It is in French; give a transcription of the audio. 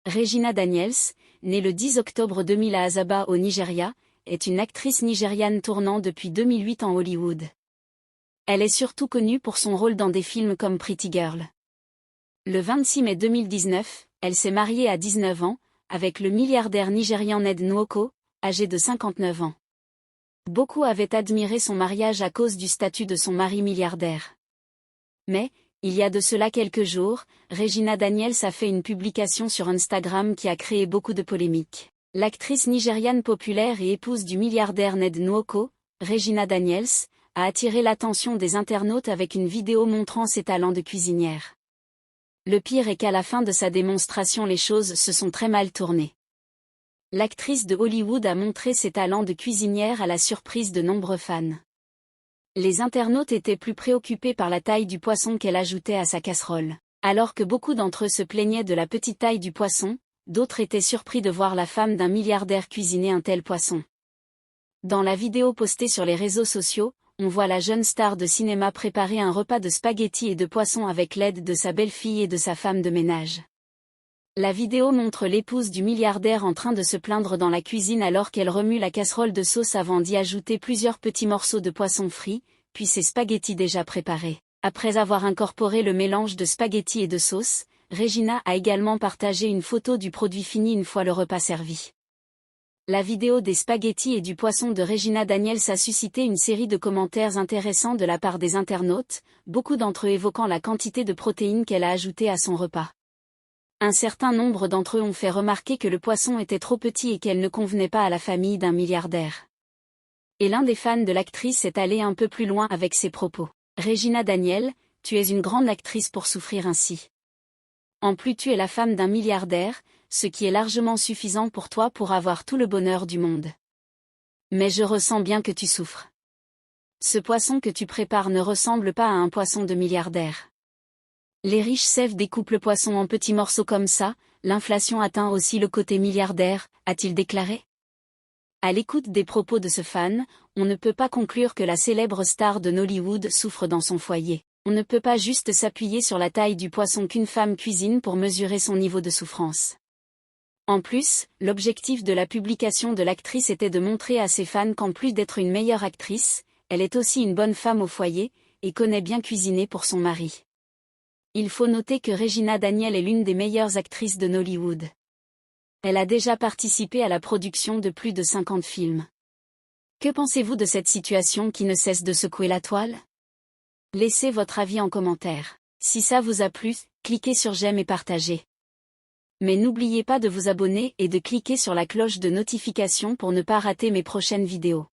Regina Daniels, née le 10 octobre 2000 à Asaba au Nigeria, est une actrice nigériane tournant depuis 2008 en Hollywood. Elle est surtout connue pour son rôle dans des films comme Pretty Girl. Le 26 mai 2019, elle s'est mariée à 19 ans, avec le milliardaire nigérian Ned Nwoko, âgé de 59 ans. Beaucoup avaient admiré son mariage à cause du statut de son mari milliardaire. Mais, il y a de cela quelques jours, Regina Daniels a fait une publication sur Instagram qui a créé beaucoup de polémiques. L'actrice nigériane populaire et épouse du milliardaire Ned Nwoko, Regina Daniels, a attiré l'attention des internautes avec une vidéo montrant ses talents de cuisinière. Le pire est qu'à la fin de sa démonstration les choses se sont très mal tournées. L'actrice de Hollywood a montré ses talents de cuisinière à la surprise de nombreux fans. Les internautes étaient plus préoccupés par la taille du poisson qu'elle ajoutait à sa casserole. Alors que beaucoup d'entre eux se plaignaient de la petite taille du poisson, d'autres étaient surpris de voir la femme d'un milliardaire cuisiner un tel poisson. Dans la vidéo postée sur les réseaux sociaux, on voit la jeune star de cinéma préparer un repas de spaghettis et de poisson avec l'aide de sa belle-fille et de sa femme de ménage. La vidéo montre l'épouse du milliardaire en train de se plaindre dans la cuisine alors qu'elle remue la casserole de sauce avant d'y ajouter plusieurs petits morceaux de poisson frit, puis ses spaghettis déjà préparés. Après avoir incorporé le mélange de spaghettis et de sauce, Regina a également partagé une photo du produit fini une fois le repas servi. La vidéo des spaghettis et du poisson de Regina Daniels a suscité une série de commentaires intéressants de la part des internautes, beaucoup d'entre eux évoquant la quantité de protéines qu'elle a ajoutée à son repas. Un certain nombre d'entre eux ont fait remarquer que le poisson était trop petit et qu'elle ne convenait pas à la famille d'un milliardaire. Et l'un des fans de l'actrice est allé un peu plus loin avec ses propos. Regina Daniels, tu es une grande actrice pour souffrir ainsi. En plus tu es la femme d'un milliardaire, ce qui est largement suffisant pour toi pour avoir tout le bonheur du monde. Mais je ressens bien que tu souffres. Ce poisson que tu prépares ne ressemble pas à un poisson de milliardaire. Les riches chefs découpent le poisson en petits morceaux comme ça, l'inflation atteint aussi le côté milliardaire, a-t-il déclaré. À l'écoute des propos de ce fan, on ne peut pas conclure que la célèbre star de Nollywood souffre dans son foyer. On ne peut pas juste s'appuyer sur la taille du poisson qu'une femme cuisine pour mesurer son niveau de souffrance. En plus, l'objectif de la publication de l'actrice était de montrer à ses fans qu'en plus d'être une meilleure actrice, elle est aussi une bonne femme au foyer, et connaît bien cuisiner pour son mari. Il faut noter que Regina Daniels est l'une des meilleures actrices de Nollywood. Elle a déjà participé à la production de plus de 50 films. Que pensez-vous de cette situation qui ne cesse de secouer la toile? Laissez votre avis en commentaire. Si ça vous a plu, cliquez sur j'aime et partagez. Mais n'oubliez pas de vous abonner et de cliquer sur la cloche de notification pour ne pas rater mes prochaines vidéos.